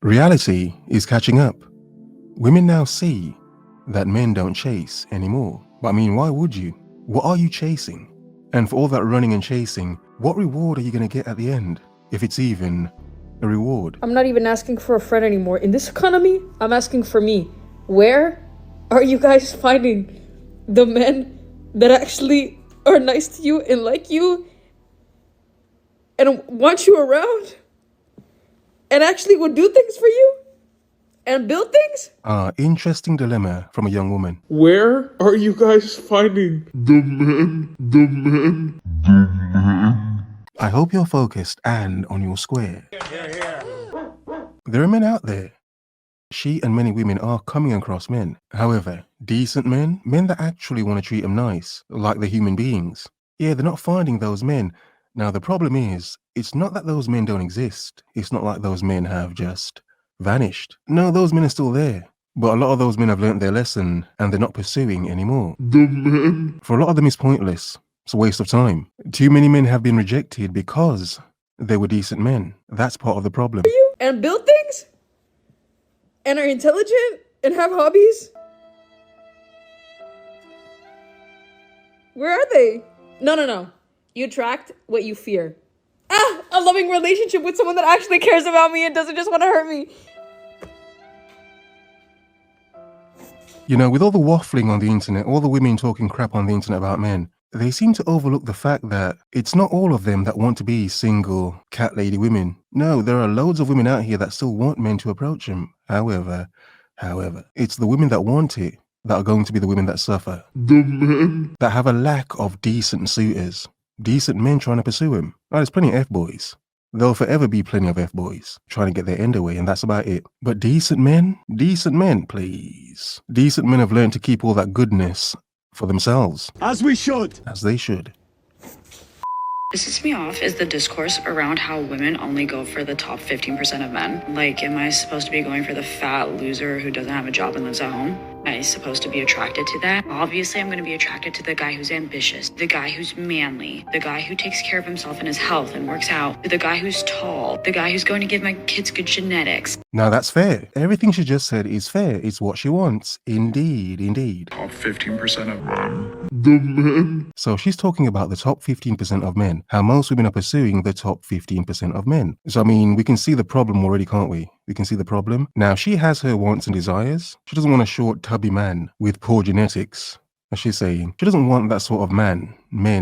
Reality is catching up. Women now see that men don't chase anymore. But I mean, why would you? What are you chasing? And for all that running and chasing, what reward are you going to get at the end? If it's even a reward. I'm not even asking for a friend anymore. In this economy, I'm asking for me. Where are you guys finding the men that actually are nice to you and like you and want you around and actually would do things for you and build things? Interesting dilemma from a young woman. Where are you guys finding the men? I hope you're focused and on your square. There are men out there. She and many women are coming across men. However, decent men, men that actually want to treat them nice, like they're human beings. Yeah, they're not finding those men. Now, the problem is, it's not that those men don't exist. It's not like those men have just vanished. No, those men are still there. But a lot of those men have learnt their lesson and they're not pursuing anymore. The men. For a lot of them, it's pointless. It's a waste of time. Too many men have been rejected because they were decent men. That's part of the problem. And build things? And are intelligent? And have hobbies? Where are they? No. You attract what you fear. A loving relationship with someone that actually cares about me and doesn't just want to hurt me. You know, with all the waffling on the internet, all the women talking crap on the internet about men, they seem to overlook the fact that it's not all of them that want to be single cat lady women. No, there are loads of women out here that still want men to approach them. However, it's the women that want it that are going to be the women that suffer. The men. That have a lack of decent suitors. Decent men trying to pursue them. Oh, there's plenty of F-boys. There'll forever be plenty of F-boys trying to get their end away, and that's about it. But decent men, please. Decent men have learned to keep all that goodness for themselves. As we should. As they should. Pisses me off is the discourse around how women only go for the top 15% of men. Like, am I supposed to be going for the fat loser who doesn't have a job and lives at home? Am I supposed to be attracted to that? Obviously, I'm going to be attracted to the guy who's ambitious, the guy who's manly, the guy who takes care of himself and his health and works out, the guy who's tall, the guy who's going to give my kids good genetics. Now that's fair. Everything she just said is fair. It's what she wants. Indeed. Top 15% of men. The men. So she's talking about the top 15% of men, how most women are pursuing the top 15% of men. So I mean, we can see the problem already, can't we? We can see the problem. Now she has her wants and desires. She doesn't want a short, tubby man with poor genetics, as she's saying. She doesn't want that sort of men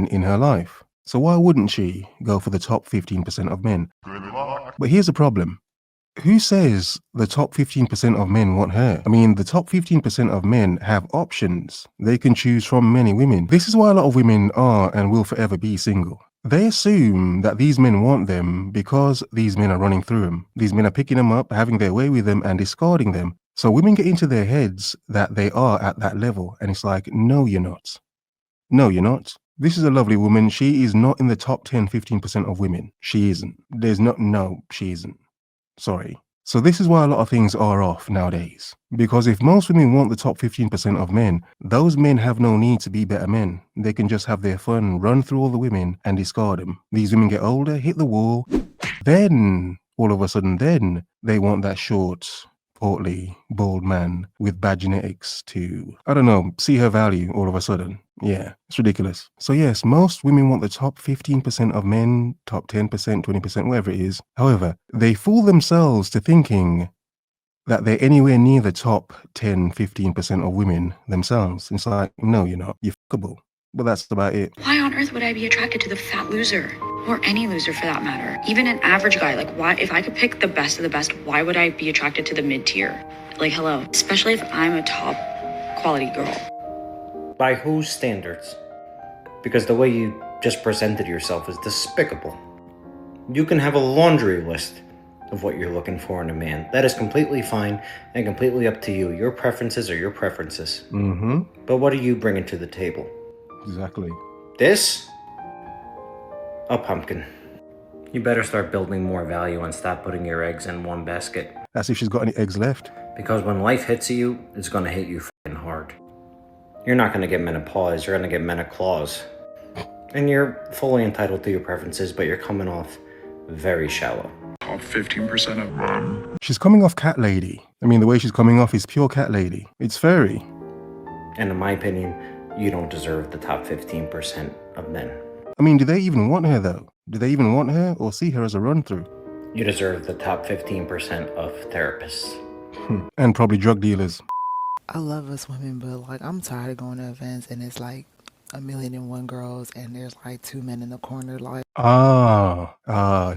in her life. So why wouldn't she go for the top 15% of men? Good luck. But here's the problem. Who says the top 15% of men want her? I mean, the top 15% of men have options. They can choose from many women. This is why a lot of women are and will forever be single. They assume that these men want them because these men are running through them. These men are picking them up, having their way with them and discarding them. So women get into their heads that they are at that level. And it's like, no, you're not. No, you're not. This is a lovely woman. She is not in the top 10, 15% of women. She isn't. She isn't. Sorry. So this is why a lot of things are off nowadays. Because if most women want the top 15% of men, those men have no need to be better men. They can just have their fun, run through all the women and discard them. These women get older, hit the wall. Then, all of a sudden, they want that short, portly, bald man with bad genetics to, I don't know, see her value all of a sudden. Yeah, it's ridiculous. So yes, most women want the top 15% of men, top 10%, 20%, whatever it is. However, they fool themselves to thinking that they're anywhere near the top 10, 15% of women themselves. It's like, no, you're not. You're fuckable. But that's about it. Why on earth would I be attracted to the fat loser? Or any loser for that matter? Even an average guy, like why, if I could pick the best of the best, why would I be attracted to the mid-tier? Like, hello, especially if I'm a top quality girl. By whose standards? Because the way you just presented yourself is despicable. You can have a laundry list of what you're looking for in a man. That is completely fine and completely up to you. Your preferences are your preferences. Mm-hmm. But what are you bringing to the table? Exactly. This? A pumpkin. You better start building more value and stop putting your eggs in one basket. That's if she's got any eggs left. Because when life hits you, it's gonna hit you f***ing hard. You're not gonna get menopause, you're gonna get menoclaws. And you're fully entitled to your preferences, but you're coming off very shallow. Top top 15% of men. She's coming off cat lady. I mean, the way she's coming off is pure cat lady. It's furry. And in my opinion, you don't deserve the top 15% of men. I mean, do they even want her though? Do they even want her or see her as a run-through? You deserve the top 15% of therapists. And probably drug dealers. I love us women, but like I'm tired of going to events and it's like 1,000,001 girls and there's like 2 men in the corner like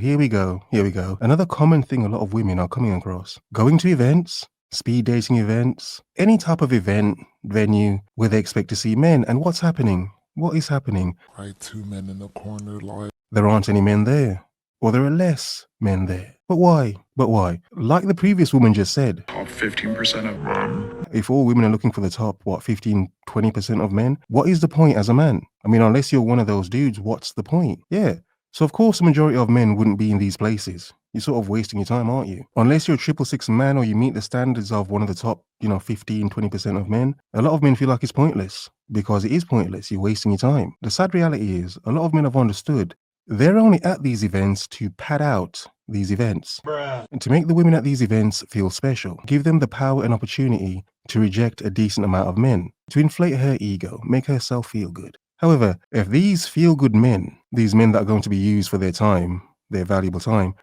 Here we go. Here we go. Another common thing a lot of women are coming across. Going to events, speed dating events, any type of event, venue where they expect to see men. And what's happening? What is happening? Right, 2 men in the corner like. There aren't any men there. Or there are less men there. But why? But why? Like the previous woman just said, Top 15% of men. if all women are looking for the top, 15, 20% of men, what is the point as a man? I mean, unless you're one of those dudes, what's the point? Yeah. So of course the majority of men wouldn't be in these places. You're sort of wasting your time, aren't you? Unless you're a 666 man or you meet the standards of one of the top, 15, 20% of men, a lot of men feel like it's pointless. Because it is pointless. You're wasting your time. The sad reality is, a lot of men have understood they're only at these events to pad out these events. And to make the women at these events feel special. Give them the power and opportunity to reject a decent amount of men. To inflate her ego, make herself feel good. However, if these feel-good men, these men that are going to be used for their time, their valuable time,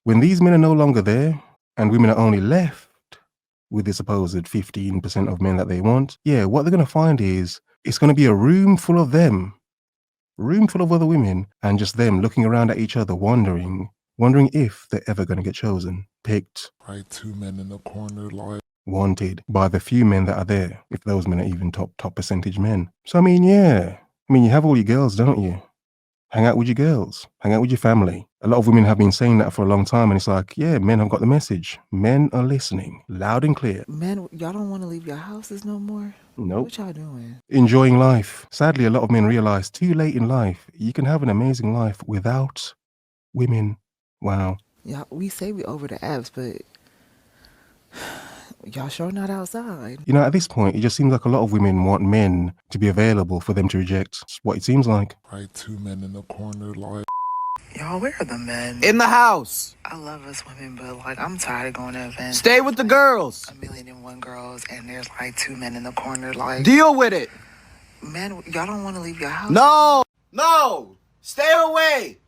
when these men are no longer there, and women are only left with the supposed 15% of men that they want, yeah, what they're going to find is, it's going to be a room full of them, room full of other women, and just them looking around at each other, wondering if they're ever going to get chosen, picked, Right, 2 men in the corner like. wanted by the few men that are there, if those men are even top percentage men. So I mean, yeah, you have all your girls, don't you? Hang out with your girls, hang out with your family. A lot of women have been saying that for a long time, and it's like, yeah, men have got the message. Men are listening, loud and clear. men, y'all don't want to leave your houses no more? Nope. What y'all doing? Enjoying life. Sadly, a lot of men realize too late in life, you can have an amazing life without women. Wow. Y'all, we say we over the apps, but y'all sure not outside. At this point, it just seems like a lot of women want men to be available for them to reject. It's what it seems like. Right, 2 men in the corner like. Y'all, where are the men? In the house. I love us women, but like I'm tired of going to events. Stay with the girls. 1,000,001 girls and there's like 2 men in the corner like Deal with it. men, y'all don't want to leave your house? No. Stay away.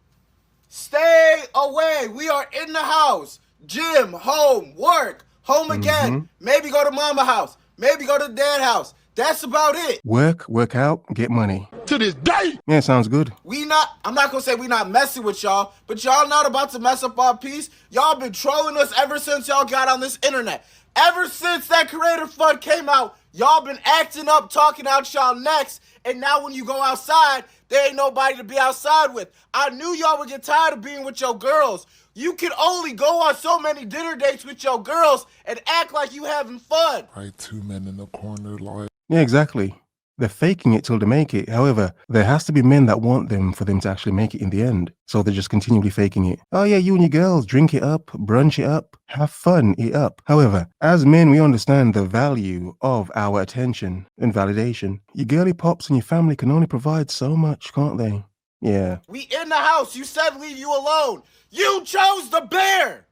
Stay away. We are in the house. Gym, home, work, home again. Maybe go to mama house. Maybe go to dad house. That's about it. Work out, get money. To this day! Yeah, sounds good. I'm not gonna say we not messing with y'all, but y'all not about to mess up our peace. Y'all been trolling us ever since y'all got on this internet. Ever since that creator fund came out, y'all been acting up, talking out y'all necks, and now when you go outside, there ain't nobody to be outside with. I knew y'all would get tired of being with your girls. You can only go on so many dinner dates with your girls and act like you having fun. Right, 2 men in the corner like. Yeah, exactly. They're faking it till they make it. However, there has to be men that want them for them to actually make it in the end. So they're just continually faking it. Oh yeah, you and your girls, drink it up, brunch it up, have fun it up. However, as men, we understand the value of our attention and validation. Your girly pops and your family can only provide so much, can't they? Yeah. We in the house. You said leave you alone. You chose the bear.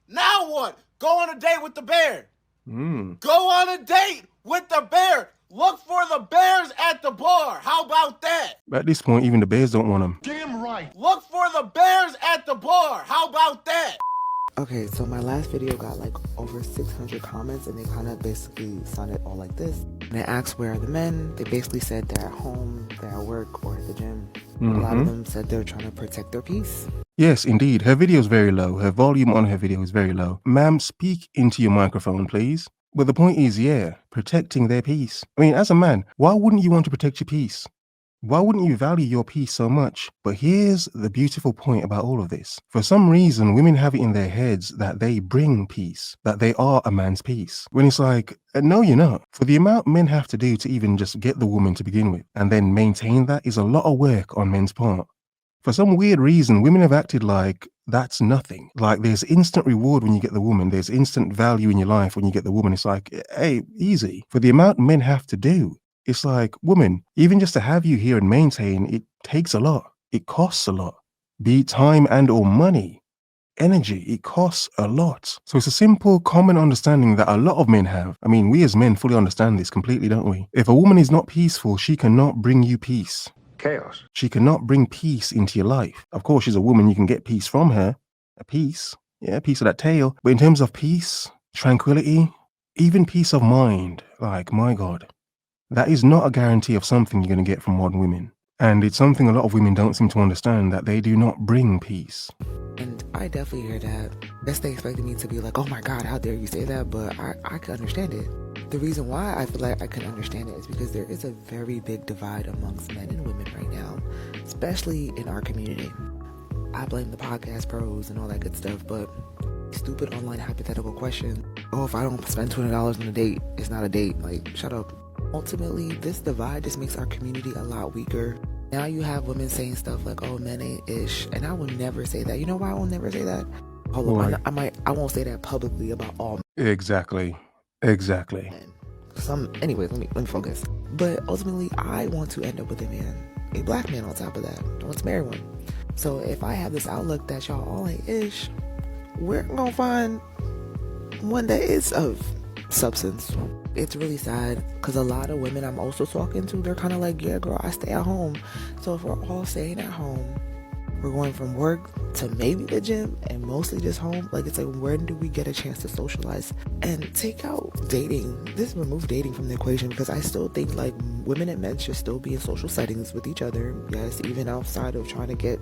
Now what? Go on a date with the bear. Go on a date with the bear. Look for the bears at the bar. How about that? At this point, even the bears don't want them. Damn right! Look for the bears at the bar. How about that? Okay, so my last video got like over 600 comments and they kind of basically sounded all like this. And I asked where are the men? They basically said they're at home, they're at work, or at the gym. A lot of them said they're trying to protect their peace. Yes, indeed. Her video is very low. Her volume on her video is very low. Ma'am, speak into your microphone, please. But the point is, yeah, protecting their peace. I mean, as a man, why wouldn't you want to protect your peace? Why wouldn't you value your peace so much? But here's the beautiful point about all of this. For some reason, women have it in their heads that they bring peace, that they are a man's peace. When it's like, no, you're not. For the amount men have to do to even just get the woman to begin with, and then maintain that is a lot of work on men's part. For some weird reason, women have acted like that's nothing. Like there's instant reward when you get the woman. There's instant value in your life when you get the woman. It's like, hey, easy. For the amount men have to do, it's like, woman, even just to have you here and maintain, it takes a lot. It costs a lot. Be it time and or money. energy. It costs a lot. So it's a simple, common understanding that a lot of men have. I mean, we as men fully understand this completely, don't we? If a woman is not peaceful, she cannot bring you peace. Chaos. She cannot bring peace into your life. Of course, she's a woman. You can get peace from her. A piece. Yeah, a piece of that tail. But in terms of peace, tranquility, even peace of mind, like, my God, that is not a guarantee of something you're going to get from modern women. And it's something a lot of women don't seem to understand, that they do not bring peace. And I definitely hear that. Guess they expected me to be like, oh my God, how dare you say that? But I can understand it. The reason why I feel like I can understand it is because there is a very big divide amongst men and women right now, especially in our community. I blame the podcast pros and all that good stuff, but stupid online hypothetical question, oh, if I don't spend $20 on a date, it's not a date. Like, shut up. Ultimately, this divide just makes our community a lot weaker. Now you have women saying stuff like, oh, men ain't ish. And I will never say that. You know why I will never say that? Hold on, I won't say that publicly about all men. Exactly. Anyways, let me focus. But ultimately, I want to end up with a black man on top of that. I want to marry one. So if I have this outlook that y'all all ain't ish, we're gonna find one that is of substance. It's really sad because a lot of women I'm also talking to, they're kind of like, yeah, girl, I stay at home. So if we're all staying at home, we're going from work to maybe the gym and mostly just home. Like, it's like, when do we get a chance to socialize and take out dating? Remove dating from the equation, because I still think like women and men should still be in social settings with each other. Yes, even outside of trying to get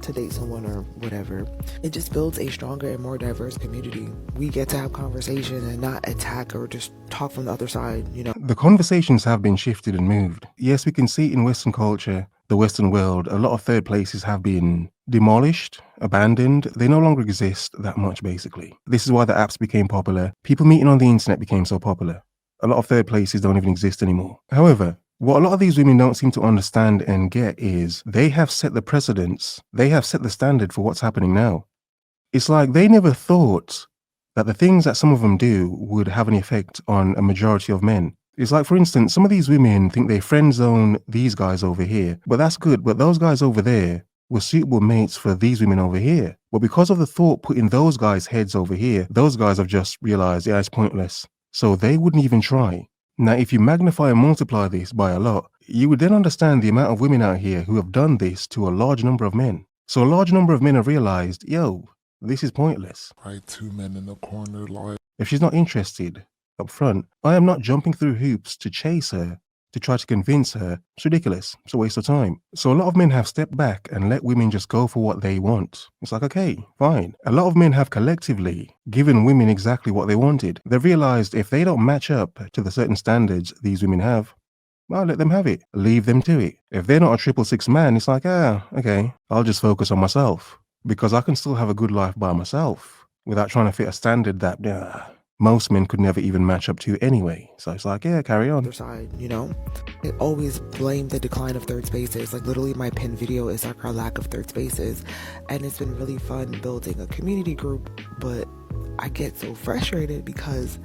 to date someone or whatever. It just builds a stronger and more diverse community. We get to have conversation and not attack or just talk from the other side, you know. The conversations have been shifted and moved. Yes, we can see in Western culture, the Western world, a lot of third places have been demolished, abandoned. They no longer exist that much, basically. This is why the apps became popular. People meeting on the internet became so popular. A lot of third places don't even exist anymore. However, what a lot of these women don't seem to understand and get is they have set the precedents. They have set the standard for what's happening now. It's like they never thought that the things that some of them do would have an effect on a majority of men. It's like, for instance, some of these women think they friend zone these guys over here, but that's good. But those guys over there were suitable mates for these women over here. But because of the thought put in those guys' heads over here, those guys have just realized, yeah, it's pointless. So they wouldn't even try. Now, if you magnify and multiply this by a lot, you would then understand the amount of women out here who have done this to a large number of men. So a large number of men have realized, yo, this is pointless. Right, two men in the corner, like. If she's not interested up front, I am not jumping through hoops to chase her, to try to convince her. It's ridiculous. It's a waste of time. So a lot of men have stepped back and let women just go for what they want. It's like, okay, fine. A lot of men have collectively given women exactly what they wanted. They've realized if they don't match up to the certain standards these women have, well, let them have it. Leave them to it. If they're not a 666 man, it's like, okay, I'll just focus on myself because I can still have a good life by myself without trying to fit a standard that most men could never even match up to anyway. So it's like, yeah, carry on. Other side, you know, I always blame the decline of third spaces. Like, literally my pinned video is like our lack of third spaces, and it's been really fun building a community group. But I get so frustrated because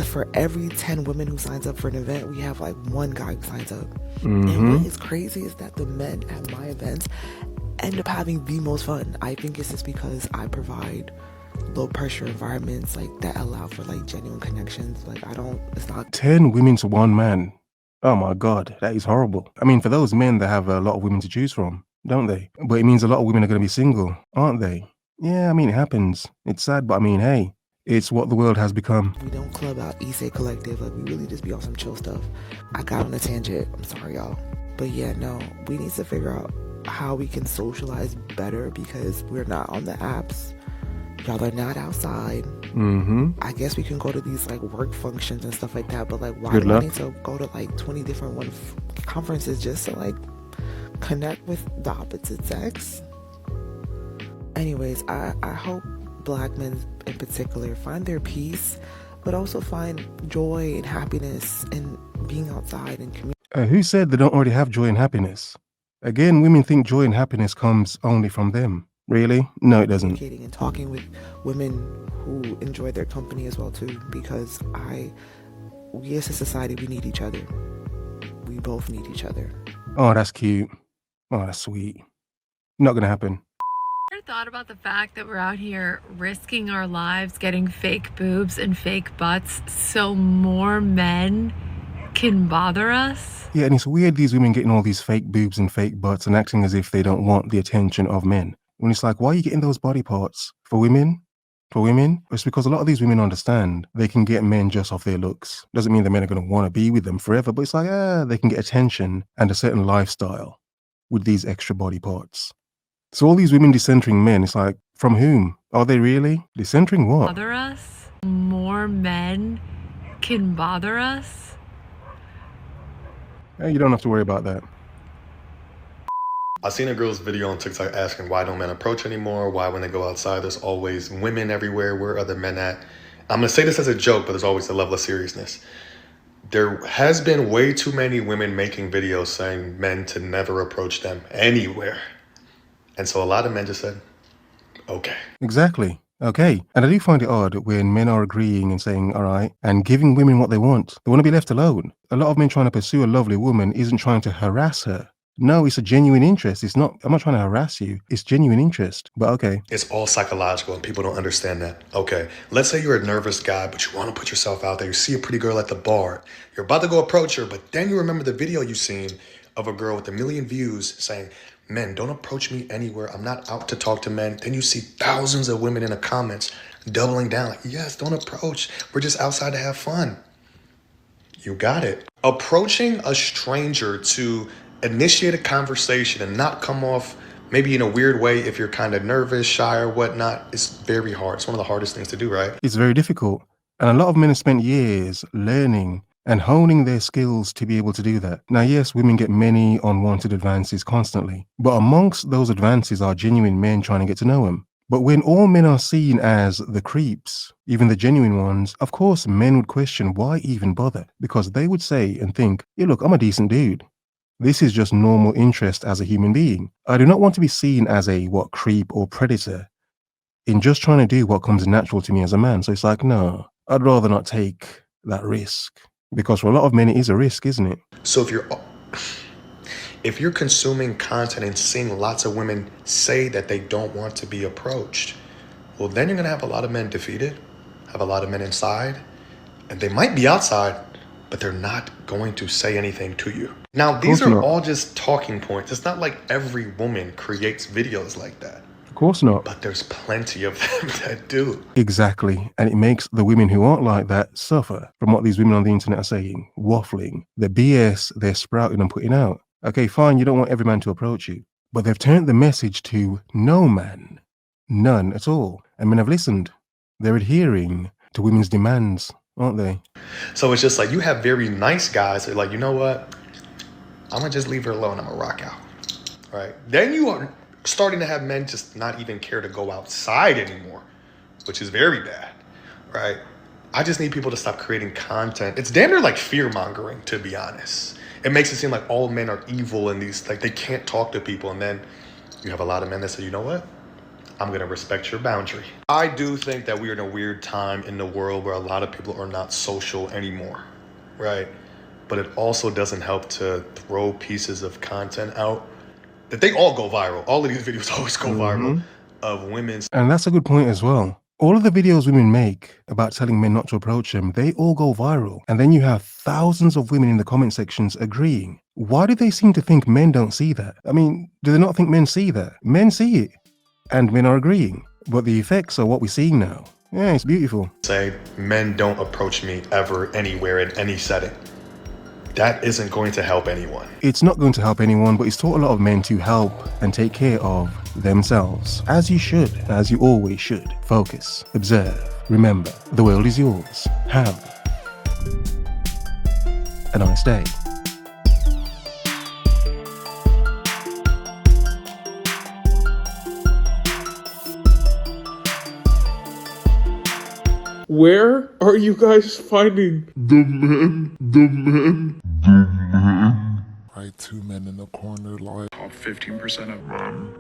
for every 10 women who signs up for an event, we have like one guy who signs up. And what is crazy is that the men at my events end up having the most fun. I think it's just because I provide low pressure environments like that allow for like genuine connections. Like, it's not 10 women to one man. Oh my God, that is horrible. I mean, for those men, they have a lot of women to choose from, don't they? But it means a lot of women are going to be single, aren't they? Yeah, I mean, it happens. It's sad, but I mean, hey, it's what the world has become. We don't club out Issei Collective. Like, we really just be on some chill stuff. I got on a tangent. I'm sorry, y'all. But yeah, no, we need to figure out how we can socialize better because we're not on the apps. Y'all are not outside. I guess we can go to these like work functions and stuff like that, but like, why do I need to go to like 20 different conferences just to like connect with the opposite sex? Anyways, I hope Black men in particular find their peace, but also find joy and happiness in being outside and community. Who said they don't already have joy and happiness? Again, women think joy and happiness comes only from them. Really? No, it doesn't. Communicating and talking with women who enjoy their company as well too, because we as a society, we need each other. We both need each other. Oh, that's cute. Oh, that's sweet. Not gonna happen. ever thought about the fact that we're out here risking our lives getting fake boobs and fake butts so more men can bother us? Yeah, and it's weird these women getting all these fake boobs and fake butts and acting as if they don't want the attention of men. When it's like, why are you getting those body parts? For women? For women? It's because a lot of these women understand they can get men just off their looks. Doesn't mean the men are going to want to be with them forever, but it's like, they can get attention and a certain lifestyle with these extra body parts. So all these women decentering men, it's like, from whom? Are they really? Decentering what? Bother us? More men can bother us? You don't have to worry about that. I seen a girl's video on TikTok asking why don't men approach anymore? Why when they go outside there's always women everywhere? Where are the men at? I'm gonna say this as a joke, but there's always a level of seriousness. There has been way too many women making videos saying men to never approach them anywhere. And so a lot of men just said, okay. Exactly. Okay. And I do find it odd when men are agreeing and saying, all right, and giving women what they want. They want to be left alone. A lot of men trying to pursue a lovely woman isn't trying to harass her. No, it's a genuine interest. It's not, I'm not trying to harass you. It's genuine interest. But okay. It's all psychological and people don't understand that. Okay, let's say you're a nervous guy, but you want to put yourself out there. You see a pretty girl at the bar. You're about to go approach her, but then you remember the video you seen of a girl with 1 million views saying, men, don't approach me anywhere. I'm not out to talk to men. Then you see thousands of women in the comments doubling down like, yes, don't approach. We're just outside to have fun. You got it. Approaching a stranger to initiate a conversation and not come off maybe in a weird way if you're kind of nervous, shy or whatnot, it's very hard. It's one of the hardest things to do, right? It's very difficult. And a lot of men have spent years learning and honing their skills to be able to do that. Now, yes, women get many unwanted advances constantly, but amongst those advances are genuine men trying to get to know them. But when all men are seen as the creeps, even the genuine ones, of course, men would question why even bother? Because they would say and think, yeah, look, I'm a decent dude. This is just normal interest as a human being. I do not want to be seen as a, creep or predator in just trying to do what comes natural to me as a man. So it's like, no, I'd rather not take that risk. Because for a lot of men, it is a risk, isn't it? So if you're consuming content and seeing lots of women say that they don't want to be approached, well, then you're going to have a lot of men defeated, have a lot of men inside, and they might be outside, but they're not going to say anything to you. Now, these are all just talking points. It's not like every woman creates videos like that. Of course not. But there's plenty of them that do. Exactly. And it makes the women who aren't like that suffer from what these women on the internet are saying, waffling, the BS they're sprouting and putting out. Okay, fine, you don't want every man to approach you, but they've turned the message to no man, none at all. And men have listened. They're adhering to women's demands, aren't they? So it's just like you have very nice guys that are like, you know what? I'm gonna just leave her alone. I'm gonna rock out, right? Then you are starting to have men just not even care to go outside anymore, which is very bad, right? I just need people to stop creating content. It's damn near like fear mongering, to be honest. It makes it seem like all men are evil and these, like they can't talk to people. And then you have a lot of men that say, you know what? I'm going to respect your boundary. I do think that we're in a weird time in the world where a lot of people are not social anymore, right? But it also doesn't help to throw pieces of content out that they all go viral. All of these videos always go viral of women's. And that's a good point as well. All of the videos women make about telling men not to approach them, they all go viral. And then you have thousands of women in the comment sections agreeing. Why do they seem to think men don't see that? I mean, do they not think men see that? Men see it. And men are agreeing. But the effects are what we're seeing now. Yeah, it's beautiful. Say, men don't approach me ever, anywhere, in any setting. That isn't going to help anyone. It's not going to help anyone, but it's taught a lot of men to help and take care of themselves. As you should, as you always should. Focus, observe, remember, the world is yours. Have a nice day. Where are you guys finding the men? Right, two men in the corner like top 15% of men.